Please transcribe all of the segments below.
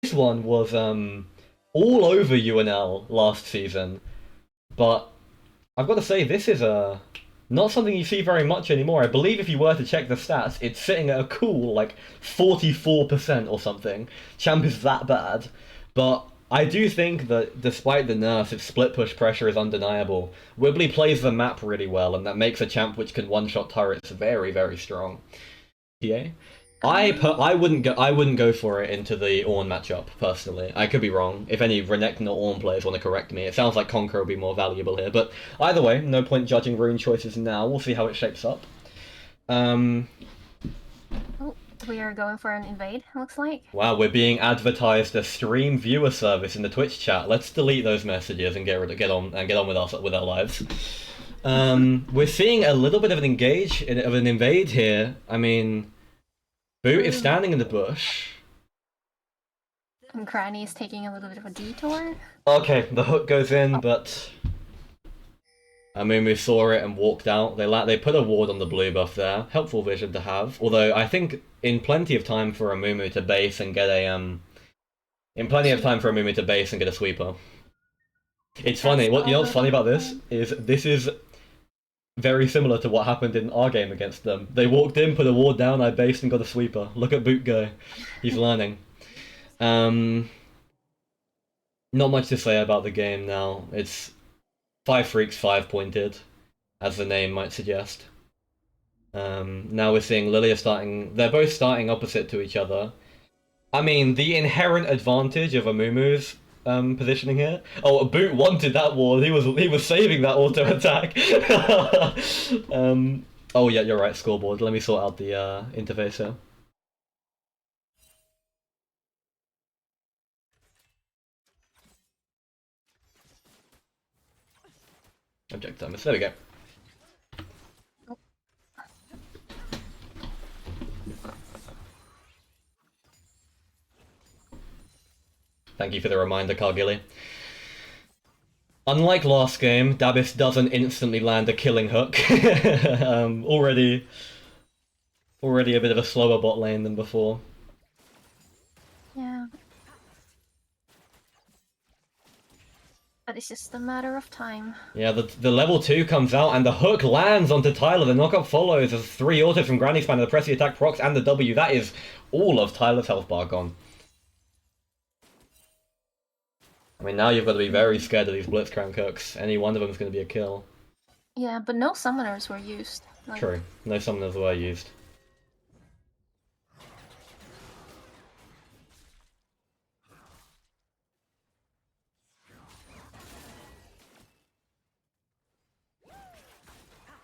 This one was all over UNL last season, but I've got to say this is not something you see very much anymore. I believe if you were to check the stats, it's sitting at a cool like 44% or something. Champ is that bad, but I do think that despite the nerfs, its split push pressure is undeniable. Wibbly plays the map really well, and that makes a champ which can one-shot turrets very, very strong. Yeah. I wouldn't go for it into the Ornn matchup personally. I could be wrong. If any Renekton or Ornn players want to correct me, it sounds like Conqueror will be more valuable here. But either way, no point judging rune choices now. We'll see how it shapes up. Oh, we are going for an invade. Looks like. Wow, we're being advertised a stream viewer service in the Twitch chat. Let's delete those messages and get on with our lives. We're seeing a little bit of an invade here. I mean. Boot is standing in the bush. And Granny is taking a little bit of a detour. Okay, the hook goes in, but Amumu saw it and walked out. They put a ward on the blue buff there. Helpful vision to have. Although I think in plenty of time for Amumu to base and get a sweeper. It's funny. You know what's funny about this is very similar to what happened in our game against them. They walked in, put a ward down, I based and got a sweeper. Look at Boot go. He's learning. Not much to say about the game now. It's 5 freaks, 5 pointed, as the name might suggest. Now we're seeing Lilia starting... They're both starting opposite to each other. I mean, the inherent advantage of Amumu's positioning here. Oh, Boot wanted that ward. He was saving that auto attack. Oh yeah, you're right. Scoreboard. Let me sort out the interface here. Object timers. There we go. Thank you for the reminder, Cargilly. Unlike last game, Dabis doesn't instantly land a killing hook. Already a bit of a slower bot lane than before. Yeah. But it's just a matter of time. Yeah, the level 2 comes out and the hook lands onto Tyler. The knockup follows as 3 autos from Granny Span, the pressy attack procs and the W. That is all of Tyler's health bar gone. I mean, now you've got to be very scared of these Blitzcrank hooks. Any one of them is going to be a kill. Yeah, but no summoners were used. Like... True, no summoners were used.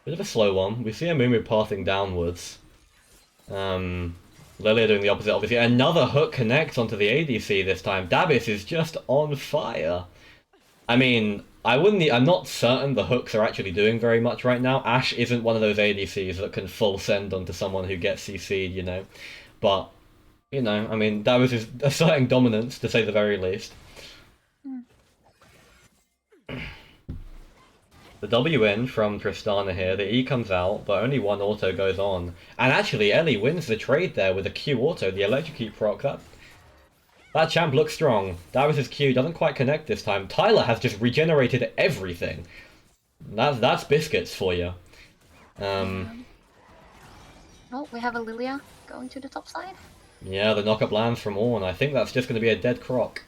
Bit of a slow one. We see Amumu pathing downwards. Lilia doing the opposite, obviously. Another hook connects onto the ADC this time. Dabis is just on fire. I mean, I'm not certain the hooks are actually doing very much right now. Ashe isn't one of those ADCs that can full send onto someone who gets CC'd, you know. But, you know, I mean, Dabis is asserting dominance, to say the very least. The W in from Tristana here, the E comes out, but only one auto goes on. And actually, Ellie wins the trade there with a Q auto, the electrocute proc. That champ looks strong. Dabis' Q doesn't quite connect this time. Tyler has just regenerated everything. That's biscuits for you. Oh, we have a Lilia going to the top side. Yeah, the knockup lands from Ornn. I think that's just going to be a dead croc.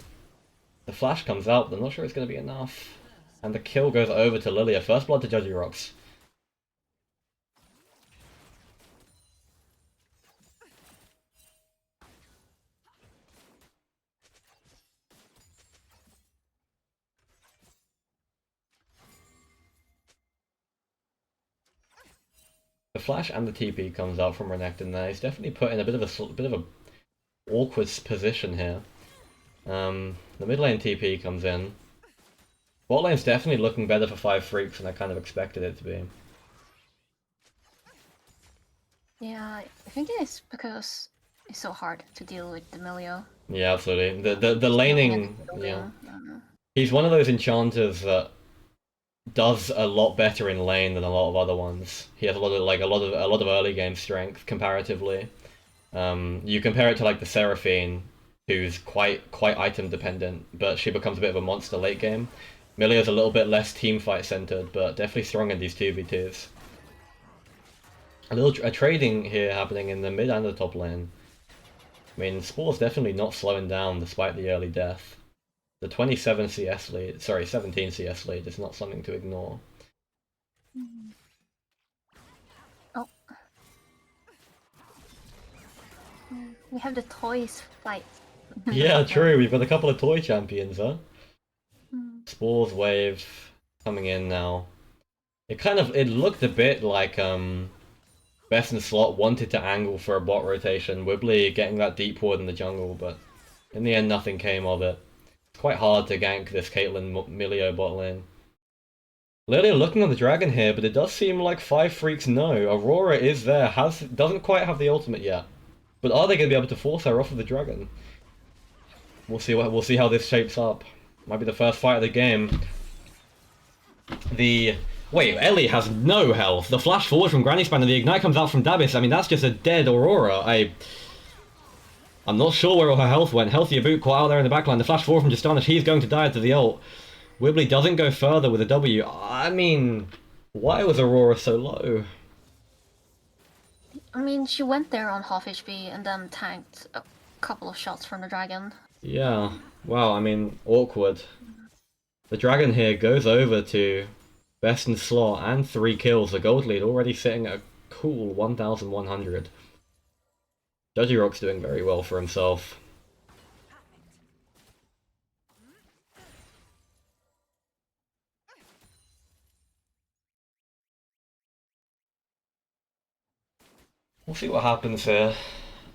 The flash comes out, but I'm not sure it's going to be enough. And the kill goes over to Lilia. First blood to Judgy Rocks. The flash and the TP comes out from Renekton there. He's definitely put in a bit of a awkward position here. The mid lane TP comes in. Bot lane's definitely looking better for 5 freaks than I kind of expected it to be. Yeah, I think it's because it's so hard to deal with the Milio. Yeah, absolutely. The laning, yeah. He's one of those enchanters that does a lot better in lane than a lot of other ones. He has a lot of early game strength comparatively. You compare it to like the Seraphine, who's quite item dependent, but she becomes a bit of a monster late game. Milia's a little bit less team fight centered, but definitely strong in these 2v2s. A trading here happening in the mid and the top lane. I mean, Spore's definitely not slowing down despite the early death. The 27 CS lead, sorry, 17 CS lead is not something to ignore. Oh. We have the toys fight. Yeah, true, we've got a couple of toy champions, huh? Spore's wave coming in now. It looked a bit like Best in Slot wanted to angle for a bot rotation, Wibbly getting that deep ward in the jungle, but in the end nothing came of it. It's quite hard to gank this Caitlyn Milio bot lane. Lilia looking on the dragon here, but it does seem like 5 freaks no. Aurora is there, doesn't quite have the ultimate yet. But are they going to be able to force her off of the dragon? We'll see how this shapes up. Might be the first fight of the game. Wait, Ellie has no health. The flash forward from Granny Span and the ignite comes out from Dabis. I mean, that's just a dead Aurora. I'm not sure where all her health went. Healthier Boot caught out there in the backline. The flash forward from Justana, he's going to die to the ult. Wibbly doesn't go further with a W. I mean, why was Aurora so low? I mean, she went there on half HP and then tanked a couple of shots from the dragon. Yeah, wow, I mean, awkward. The dragon here goes over to Best in Slot and 3 kills. The gold lead already sitting at a cool 1,100. Judgy doing very well for himself. We'll see what happens here.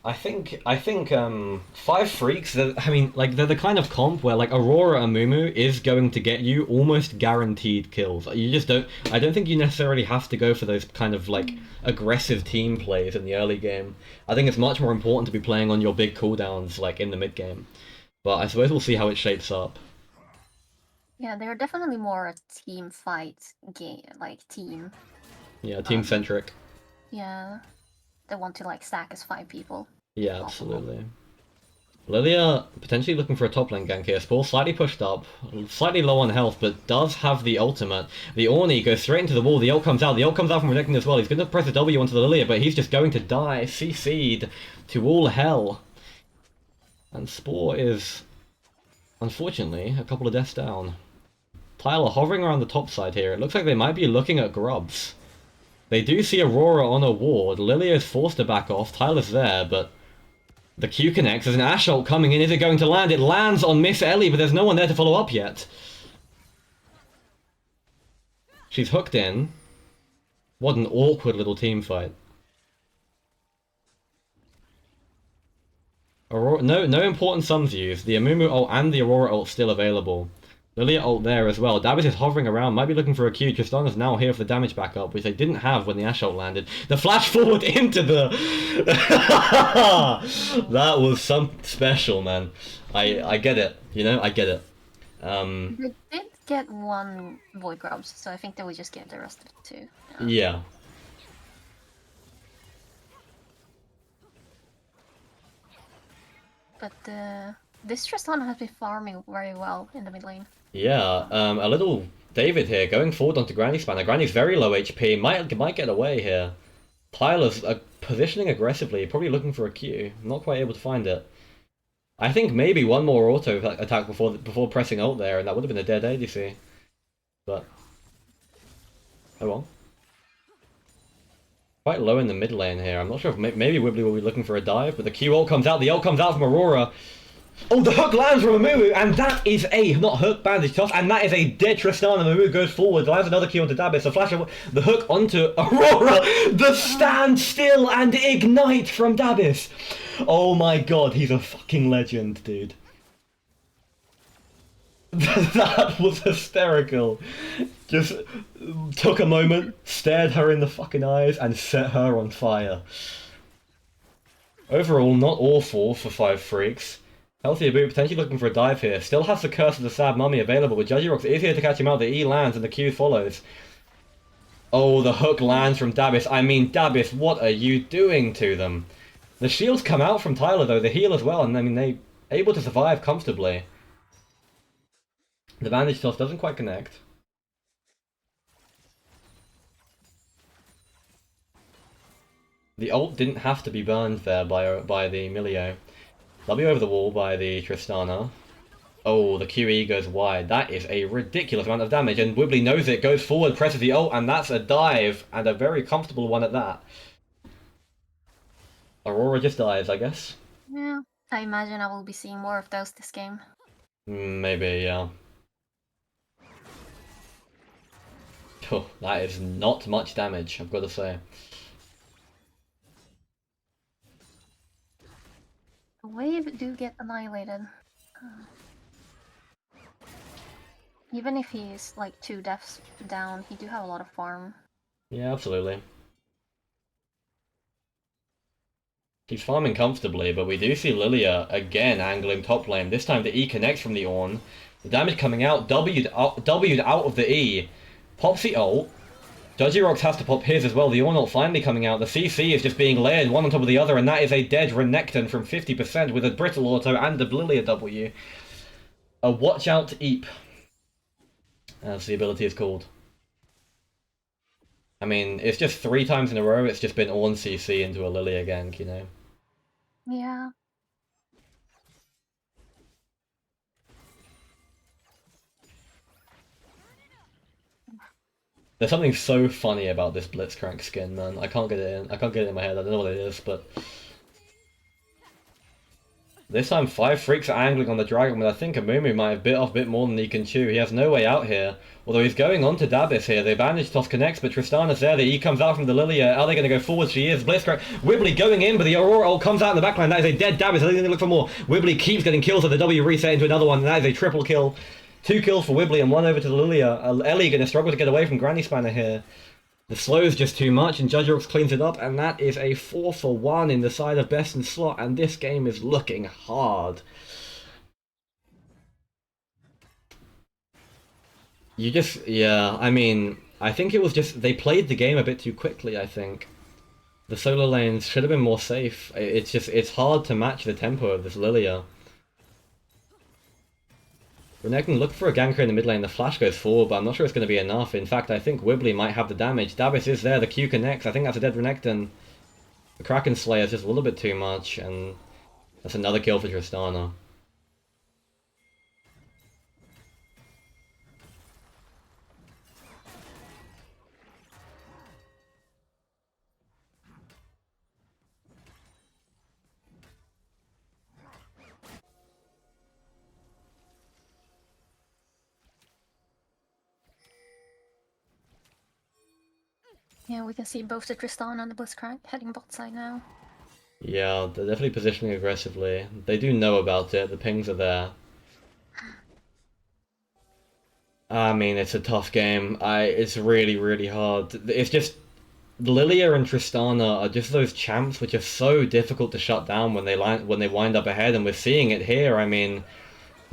I think 5 freaks, they're the kind of comp where like Aurora and Mumu is going to get you almost guaranteed kills. I don't think you necessarily have to go for those kind of like aggressive team plays in the early game. I think it's much more important to be playing on your big cooldowns like in the mid game. But I suppose we'll see how it shapes up. Yeah, they're definitely more a team fight game, like team. Yeah, team centric. Yeah. They want to like stack as 5 people. Yeah, absolutely. Lilia potentially looking for a top lane gank here. Spore slightly pushed up, slightly low on health, but does have the ultimate. The Ornn goes straight into the wall. The ult comes out. The ult comes out from Renekton as well. He's going to press a W onto the Lilia, but he's just going to die. CC'd to all hell. And Spore is, unfortunately, a couple of deaths down. Tyler hovering around the top side here. It looks like they might be looking at grubs. They do see Aurora on a ward. Lilia is forced to back off. Tyler's there, but the Q connects. There's an Ashe ult coming in. Is it going to land? It lands on Miss Ellie, but there's no one there to follow up yet. She's hooked in. What an awkward little team fight. Aurora, no important sums used. The Amumu ult and the Aurora ult still available. Lilia ult there as well. Dabis is hovering around, might be looking for a Q. Tristana's now here for the damage backup, which they didn't have when the Ashe ult landed. The flash forward into the... That was something special, man. I get it, you know, I get it. They did get 1 Void Grubs, so I think they will just get the rest of it too. Yeah. But this Tristana has been farming very well in the mid lane. Yeah, a little David here going forward onto Granny Spanner. Granny's very low HP, might get away here. Tyler's positioning aggressively, probably looking for a Q. Not quite able to find it. I think maybe one more auto attack before pressing ult there, and that would have been a dead ADC. But oh well. Quite low in the mid lane here. I'm not sure if maybe Wibbly will be looking for a dive, but the Q ult comes out. The ult comes out from Aurora. Oh, the hook lands from Amumu, and that is a, not hook, bandage toss, and that is a dead Tristana. Amumu goes forward, lands another Q onto Dabis, the flash, the hook onto Aurora, the stand still and ignite from Dabis. Oh my god, he's a fucking legend, dude. That was hysterical. Just took a moment, stared her in the fucking eyes, and set her on fire. Overall, not awful for 5 freaks. Healthier Boot potentially looking for a dive here. Still has the Curse of the Sad Mummy available, but Judgy is here to catch him out. The E lands and the Q follows. Oh, the hook lands from Dabis. I mean, Dabis, what are you doing to them? The shields come out from Tyler, though. The heal as well, and I mean, able to survive comfortably. The bandage toss doesn't quite connect. The ult didn't have to be burned there by the Milio. W over the wall by the Tristana. Oh, the QE goes wide. That is a ridiculous amount of damage, and Wibbly knows it, goes forward, presses the ult, and that's a dive, and a very comfortable one at that. Aurora just dives, I guess. Yeah, I imagine I will be seeing more of those this game. Maybe, yeah. Oh, that is not much damage, I've got to say. The wave do get annihilated. Even if he's like 2 deaths down, he do have a lot of farm. Yeah, absolutely. He's farming comfortably, but we do see Lilia again angling top lane. This time the E connects from the Ornn. The damage coming out, W'd out of the E. Pops the ult. Judgy has to pop his as well. The Ornn ult finally coming out. The CC is just being layered one on top of the other, and that is a dead Renekton from 50% with a Brittle Auto and a Lilia W. A Watch Out Eep, as the ability is called. I mean, it's just 3 times in a row, it's just been Ornn CC into a Lilia gank, you know? Yeah. There's something so funny about this Blitzcrank skin, man. I can't get it in. I can't get it in my head. I don't know what it is, but this time 5 freaks are angling on the dragon, but I think Amumu might have bit off a bit more than he can chew. He has no way out here. Although he's going on to Dabis here. The bandage toss connects, but Tristana's there. The E comes out from the Lilia. Are they going to go forward? She is. Blitzcrank. Wibbly going in, but the Aurora ult comes out in the backline. That is a dead Dabis. I think they look for more. Wibbly keeps getting kills, so the W reset into another one. And that is a triple kill. 2 kills for Wibbly and 1 over to the Lilia. Ellie going to struggle to get away from Granny Spanner here. The slow is just too much, and Judgerooks cleans it up, and that is a 4 for 1 in the side of best in slot, and this game is looking hard. Yeah, I mean, I think it was just, they played the game a bit too quickly, I think. The solo lanes should have been more safe. It's hard to match the tempo of this Lilia. Renekton look for a ganker in the mid lane, the flash goes forward, but I'm not sure it's going to be enough. In fact, I think Wibbly might have the damage. Dabis is there, the Q connects, I think that's a dead Renekton. The Kraken Slayer is just a little bit too much, and that's another kill for Tristana. Yeah, we can see both the Tristana and the Blitzcrank heading bot side now. Yeah, they're definitely positioning aggressively. They do know about it, the pings are there. I mean, it's a tough game. It's really, really hard. It's just, Lilia and Tristana are just those champs which are so difficult to shut down when they wind up ahead, and we're seeing it here. I mean,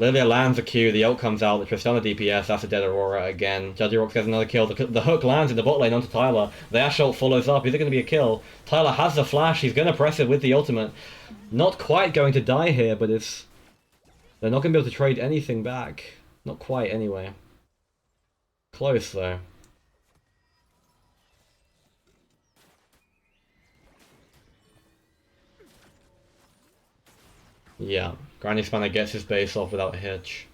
Lilia lands a Q, the ult comes out, the Tristana DPS, that's a dead Aurora again. Judgy gets another kill, the hook lands in the bot lane onto Tyler, the Ashe ult follows up, is it going to be a kill? Tyler has the flash, he's going to press it with the ultimate. Not quite going to die here, but they're not going to be able to trade anything back. Not quite, anyway. Close, though. Yeah, Granny Spanner gets his base off without a hitch.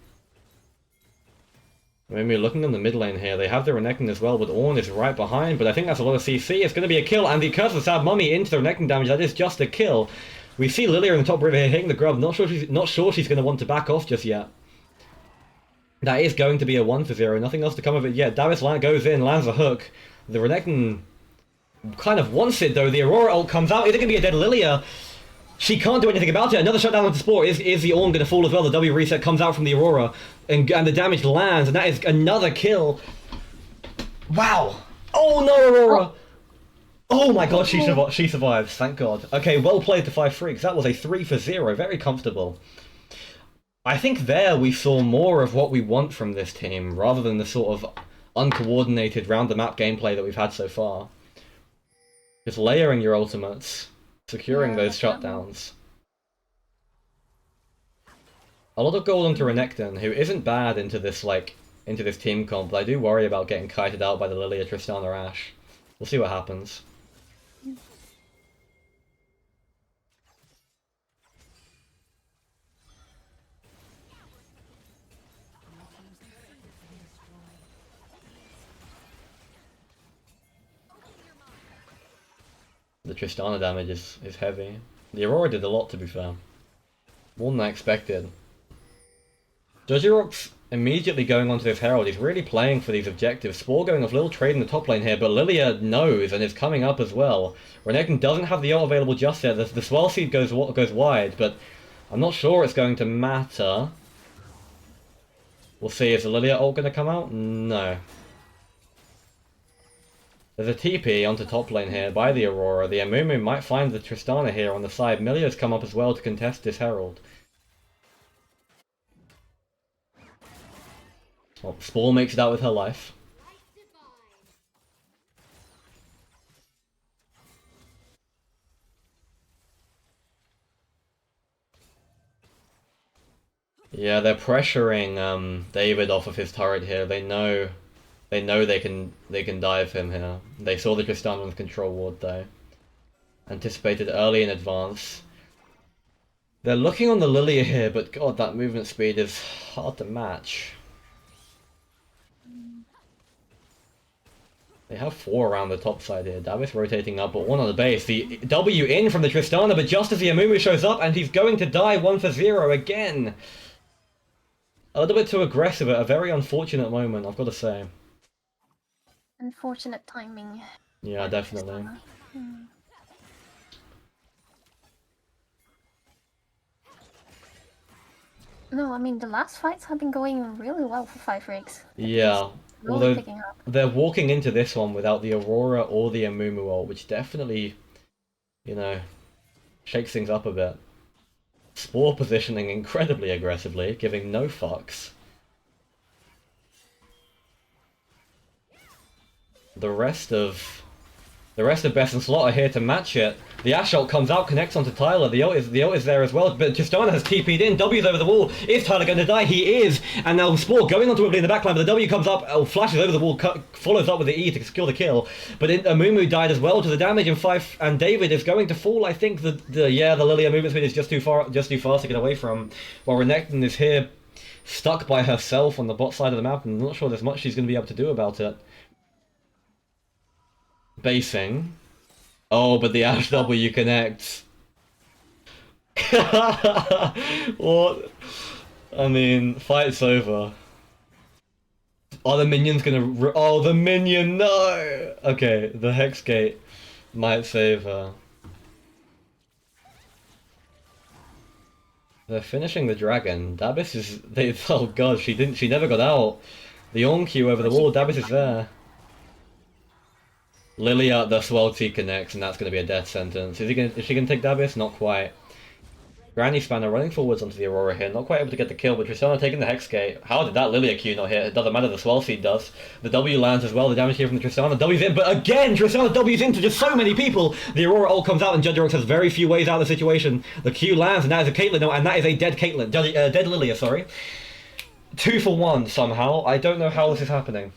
When we're looking in the mid lane here, they have the Renekton as well, but Ornn is right behind, but I think that's a lot of CC. It's going to be a kill, and because of the Sad Mummy into the Renekton damage, that is just a kill. We see Lilia in the top river here hitting the grub, not sure she's going to want to back off just yet. That is going to be a 1 for 0, nothing else to come of it yet. Dabis goes in, lands a hook. The Renekton kind of wants it though, the Aurora ult comes out, is it going to be a dead Lilia? She can't do anything about it. Another shutdown onto Spore. Is the Ornn going to fall as well? The W reset comes out from the Aurora, and the damage lands, and that is another kill. Wow! Oh no, Aurora! Oh my god, she survives. Thank God. Okay, well played to 5 freaks. That was a 3 for 0. Very comfortable. I think there we saw more of what we want from this team, rather than the sort of uncoordinated round-the-map gameplay that we've had so far. Just layering your ultimates. Securing those shutdowns. A lot of gold onto Renekton, who isn't bad into this team comp, but I do worry about getting kited out by the Lilia, Tristana, Ashe. We'll see what happens. The Tristana damage is heavy. The Aurora did a lot, to be fair. More than I expected. Dojirock's immediately going onto this Herald. He's really playing for these objectives. Spore going off, little trade in the top lane here, but Lilia knows and is coming up as well. Renekton doesn't have the ult available just yet. The Swell Seed goes wide, but I'm not sure it's going to matter. We'll see. Is the Lilia ult going to come out? No. There's a TP onto top lane here by the Aurora. The Amumu might find the Tristana here on the side. Milia's come up as well to contest this Herald. Well, Spore makes it out with her life. Yeah, they're pressuring David off of his turret here. They know they can dive him here. They saw the Tristana with control ward though. Anticipated early in advance. They're looking on the Lilia here, but god, that movement speed is hard to match. They have 4 around the top side here. Davis rotating up, but 1 on the base. The W in from the Tristana, but just as the Amumu shows up, and he's going to die 1 for 0 again. A little bit too aggressive at a very unfortunate moment, I've got to say. Unfortunate timing. Yeah, definitely. No, I mean, the last fights have been going really well for 5 rigs. Yeah. Really Although picking up. they're walking into this one without the Aurora or the Amumu ult, which definitely, you know, shakes things up a bit. Spore positioning incredibly aggressively, giving no fucks. The rest of Best and Slot are here to match it. The Ashe ult comes out, connects onto Tyler. The ult is there as well, but Tristana has TP'd in. W's over the wall. Is Tyler going to die? He is. And now Spore going onto Wibbly in the backline, but the W comes up, flashes over the wall, follows up with the E to secure the kill. But Amumu died as well to the damage, and David is going to fall. I think the Lilia movement speed is just too fast to get away from. While Renekton is here, stuck by herself on the bot side of the map, and I'm not sure there's much she's going to be able to do about it. Basing. Oh, but the Ashe W connects. What? I mean, fight's over. Are the minions gonna... Oh, the minion, no! Okay, the Hex Gate might save her. They're finishing the dragon. Dabis is... Oh god, she never got out. The Onq over the wall, Dabis is there. Lilia, the Swell Seed connects, and that's going to be a death sentence. Is she going to take Dabis? Not quite. Granny Spanner running forwards onto the Aurora here, not quite able to get the kill, but Tristana taking the Hex Gate. How did that Lilia Q not hit? It doesn't matter, the Swell Seed does. The W lands as well, the damage here from the Tristana. W's in, but again, Tristana W's into just so many people! The Aurora ult comes out, and Judgerox has very few ways out of the situation. The Q lands, and that is a Caitlyn, no, and that is a dead Caitlyn. Dead Lilia, sorry. 2 for 1 somehow. I don't know how this is happening.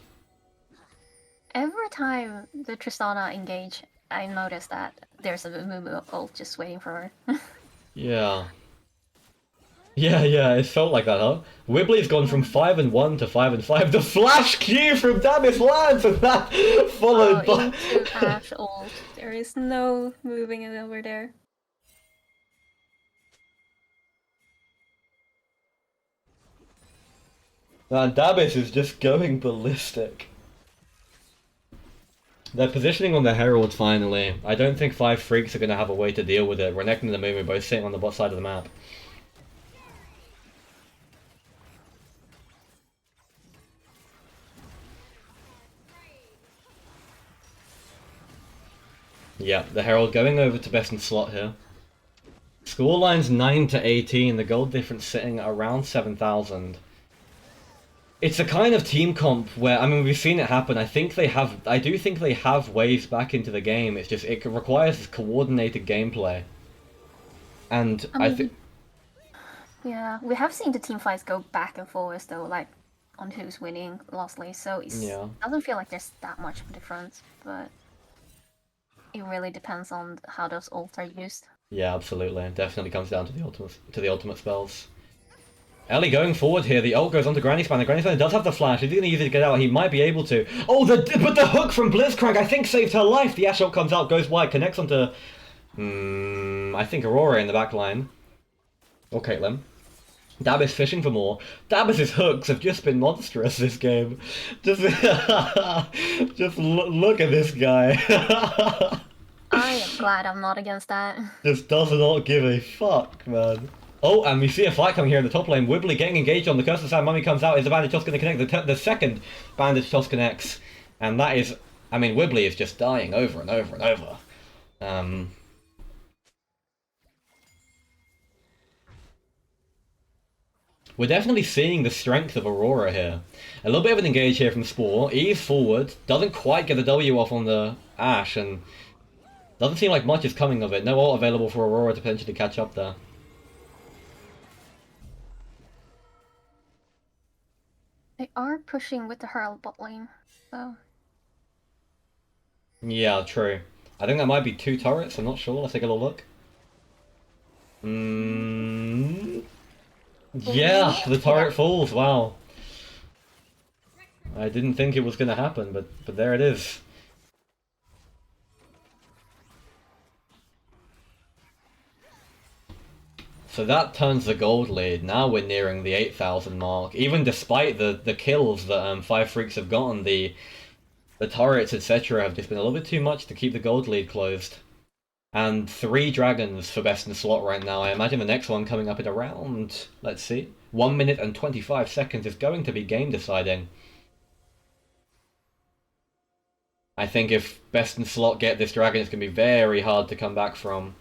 Every time the Tristana engage, I notice that there's a Mumu ult just waiting for her. Yeah. Yeah, it felt like that, huh? Wibbly's gone from 5-1 to 5-5. The flash Q from Dabis lands, and that followed by... into Ashe ult. There is no moving it over there. Man, Dabis is just going ballistic. They're positioning on the Herald finally. I don't think 5 Freaks are going to have a way to deal with it. Renekton and the Mumu both sitting on the bot side of the map. Yeah, the Herald going over to Best in Slot here. Scoreline's 9-18, the gold difference sitting around 7,000. It's a kind of team comp where, I mean, we've seen it happen. I do think they have ways back into the game. It's just, it requires coordinated gameplay. And I think... Yeah, we have seen the team fights go back and forth though, like on who's winning lastly. So it Yeah. doesn't feel like there's that much of a difference, but it really depends on how those ults are used. Yeah, absolutely. It definitely comes down to the ultimate spells. Ellie going forward here, the ult goes onto Granny Spanner. Granny Spanner does have the flash. Is he going to use it to get out? He might be able to. Oh, but the hook from Blitzcrank, I think, saved her life. The Ash ult comes out, goes wide, connects onto, I think Aurora in the back line. Or Caitlyn. Dabis fishing for more. Dabis's hooks have just been monstrous this game. Just, just look at this guy. I am glad I'm not against that. Just does not give a fuck, man. Oh, and we see a fight coming here in the top lane. Wibbly getting engaged on the Curse of Sand. Mummy comes out. Is the bandage toss going to connect? The second bandage toss connects. And that is... I mean, Wibbly is just dying over and over and over. We're definitely seeing the strength of Aurora here. A little bit of an engage here from Spore. Ease forward. Doesn't quite get the W off on the Ashe. And doesn't seem like much is coming of it. No ult available for Aurora to potentially catch up there. They are pushing with the Herald bot lane, so... Yeah, true. I think that might be 2 turrets, I'm not sure. Let's take a little look. Yeah, the turret falls, wow. I didn't think it was going to happen, but there it is. So that turns the gold lead. Now we're nearing the 8,000 mark. Even despite the kills that Five Freaks have gotten, the turrets, etc. have just been a little bit too much to keep the gold lead closed. And 3 dragons for best in slot right now. I imagine the next one coming up in around, let's see, 1 minute and 25 seconds is going to be game deciding. I think if best in slot get this dragon, it's going to be very hard to come back from.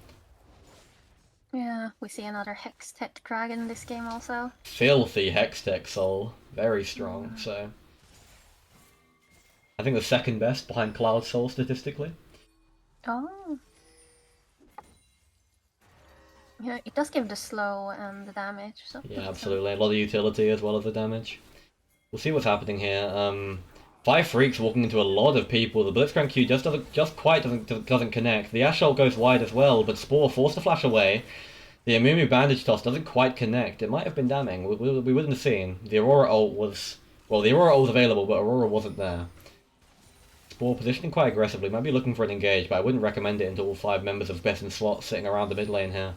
Yeah, we see another Hextech dragon in this game also. Filthy Hextech soul. Very strong, so... I think the second best behind Cloud Soul statistically. Oh. Yeah, it does give the slow and the damage. So Yeah, absolutely. A lot of utility as well as the damage. We'll see what's happening here. Five Freaks walking into a lot of people. The Blitzcrank Q just doesn't connect. The Ash ult goes wide as well, but Spore forced to flash away. The Amumu bandage toss doesn't quite connect. It might have been damning. We wouldn't have seen. The Aurora ult was... Well, the Aurora ult was available, but Aurora wasn't there. Spore positioning quite aggressively. Might be looking for an engage, but I wouldn't recommend it into all 5 members of best in slot sitting around the mid lane here.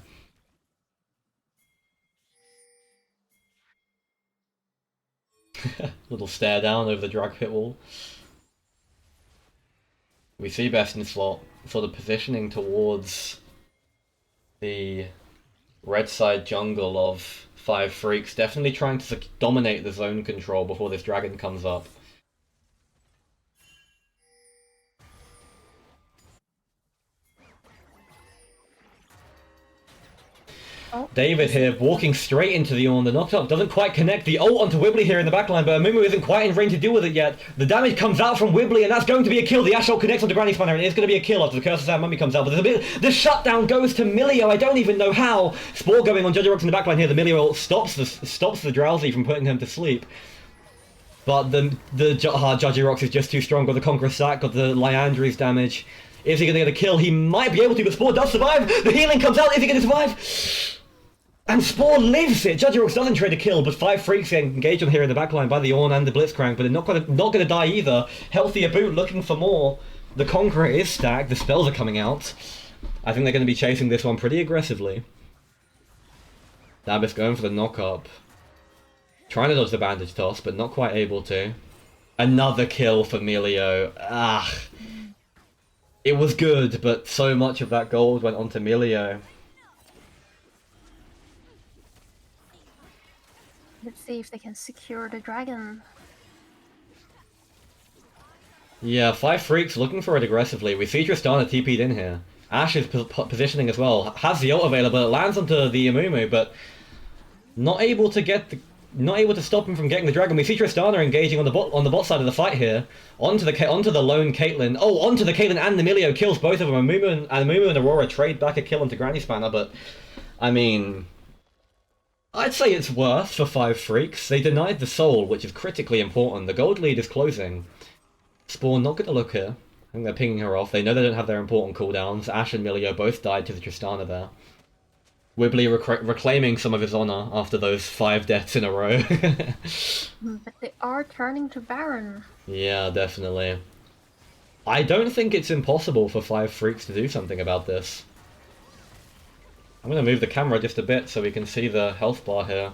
Little stare down over the drag pit wall. We see best in slot sort of positioning towards the red side jungle of Five Freaks, definitely trying to dominate the zone control before this dragon comes up. Oh. David here, walking straight into the Ornn. The knock-up doesn't quite connect. The ult onto Wibbly here in the backline, but Amumu isn't quite in range to deal with it yet. The damage comes out from Wibbly, and that's going to be a kill. The Ash ult connects onto Granny Spanner, and it's going to be a kill after the Curse of Sand Mummy comes out. But there's a bit... The shutdown goes to Milio. I don't even know how. Spore going on Judgerox in the backline here. The Milio ult stops the Drowsy from putting him to sleep. But the Judgerox is just too strong. Got the Conqueror sack, got the Liandry's damage. Is he going to get a kill? He might be able to, but Spore does survive. The healing comes out. Is he going to survive? And Spore lives it! Judgerox doesn't trade a kill, but Five Freaks get engaged on here in the backline by the Ornn and the Blitzcrank, but they're not gonna die either. Healthier boot looking for more. The Conqueror is stacked, the spells are coming out. I think they're going to be chasing this one pretty aggressively. Dabis going for the knock-up. Trying to dodge the bandage toss, but not quite able to. Another kill for Milio. Ah. It was good, but so much of that gold went onto Milio. Let's see if they can secure the dragon. Yeah, Five Freaks looking for it aggressively. We see Tristana TP'd in here. Ashe is positioning as well. Has the ult available. It lands onto the Amumu, but not able to stop him from getting the dragon. We see Tristana engaging on the bot side of the fight here. Onto the lone Caitlyn. Oh, onto the Caitlyn and the Milio kills both of them. Amumu and Aurora trade back a kill onto Granny Spanner, but I mean, I'd say it's worth for 5 freaks. They denied the soul, which is critically important. The gold lead is closing. Spawn not gonna look here. I think they're pinging her off. They know they don't have their important cooldowns. Ash and Milio both died to the Tristana there. Wibbly reclaiming some of his honor after those 5 deaths in a row. But they are turning to Baron. Yeah, definitely. I don't think it's impossible for 5 freaks to do something about this. I'm gonna move the camera just a bit so we can see the health bar here.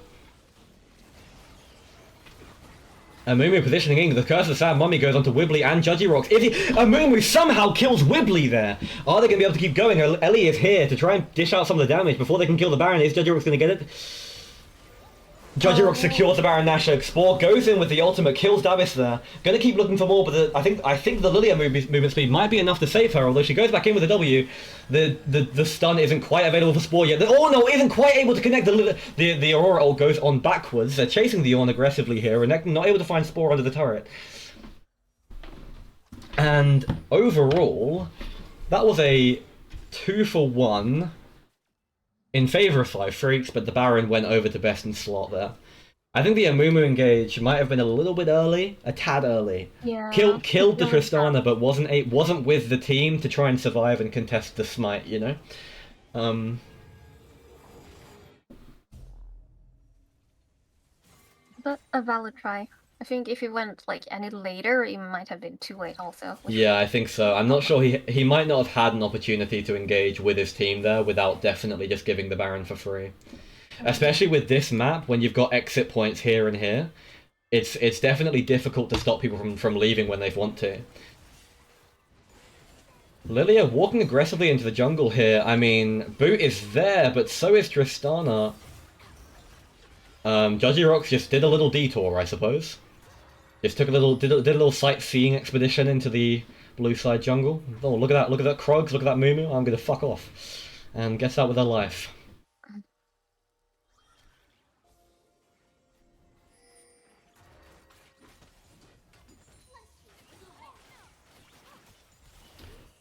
Amumu positioning in, the Curse of Sad Mummy goes onto Wibbly and Judgy Rocks. Amumu somehow kills Wibbly there! Are they going to be able to keep going? Ellie is here to try and dish out some of the damage before they can kill the Baron. Is Judgy Rocks going to get it? Judgy Rocks secures the Baron Nashor. Spore goes in with the ultimate, kills Davis there. Going to keep looking for more, but I think the Lilia movement speed might be enough to save her, although she goes back in with a W. The stun isn't quite available for Spore yet. Oh no, isn't quite able to connect. The Aurora ult goes on backwards. They're chasing the Ornn aggressively here, and not able to find Spore under the turret. And overall, that was a 2-for-1 in favour of 5 freaks, but the Baron went over to best in slot there. I think the Amumu engage might have been a little bit early, a tad early. Yeah. Killed the Tristana, but wasn't with the team to try and survive and contest the smite, you know? But a valid try. I think if it went like any later, it might have been too late also. Yeah, I think so. I'm not sure he might not have had an opportunity to engage with his team there without definitely just giving the Baron for free. Especially with this map, when you've got exit points here and here, it's definitely difficult to stop people from leaving when they want to. Lilia walking aggressively into the jungle here. I mean, Boot is there, but so is Tristana. Judgy Rocks just did a little detour, I suppose. Just took did a little sightseeing expedition into the blue side jungle. Oh, look at that Krugs, look at that Mumu. I'm gonna fuck off and get out with their life.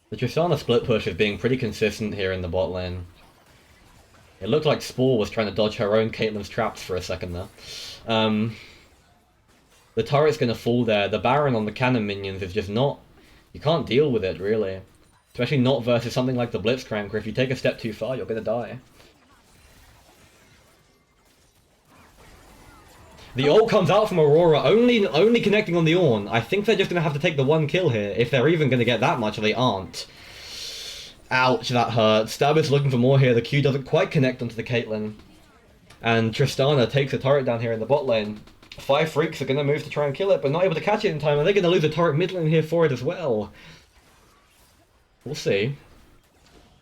The Tristana split push is being pretty consistent here in the bot lane. It looked like Spore was trying to dodge her own Caitlyn's traps for a second there. The turret's going to fall there. The Baron on the cannon minions is just not... You can't deal with it, really. Especially not versus something like the Blitzcrank, where if you take a step too far, you're going to die. The ult comes out from Aurora, only connecting on the Ornn. I think they're just going to have to take the 1 kill here, if they're even going to get that much, they aren't. Ouch, that hurts. Stabber's looking for more here. The Q doesn't quite connect onto the Caitlyn. And Tristana takes a turret down here in the bot lane. 5 freaks are going to move to try and kill it, but not able to catch it in time. Are they going to lose a turret mid lane here for it as well? We'll see.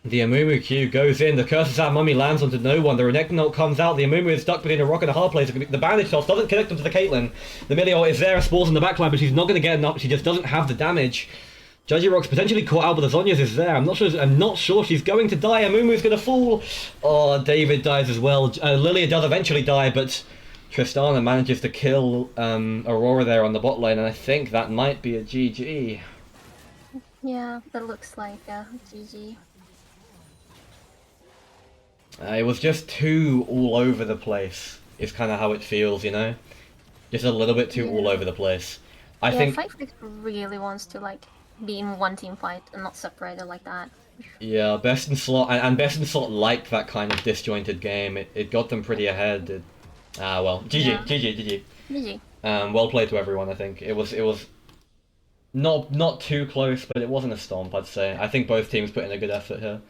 The Amumu Q goes in. The Curse of Sad Mummy lands onto no one. The Renekton ult comes out. The Amumu is stuck between a rock and a hard place. The bandage toss doesn't connect onto the Caitlyn. The Milio is there, Spores in the backline, but she's not going to get enough. She just doesn't have the damage. Judgy Rock's potentially caught out, but the Zhonya's is there. I'm not sure she's going to die. Amumu's going to fall. Oh, David dies as well. Lilia does eventually die, but Tristana manages to kill Aurora there on the bot lane, and I think that might be a GG. Yeah, that looks like a GG. It was just too all over the place, is kind of how it feels, you know? Just a little bit too all over the place. I think 5 really wants to like be in one team fight and not separated like that. Yeah, best in slot, and best in slot liked that kind of disjointed game. It got them pretty ahead. Well, GG, Yeah. GG. GG. Well played to everyone. I think it was not too close, but it wasn't a stomp. I'd say. I think both teams put in a good effort here.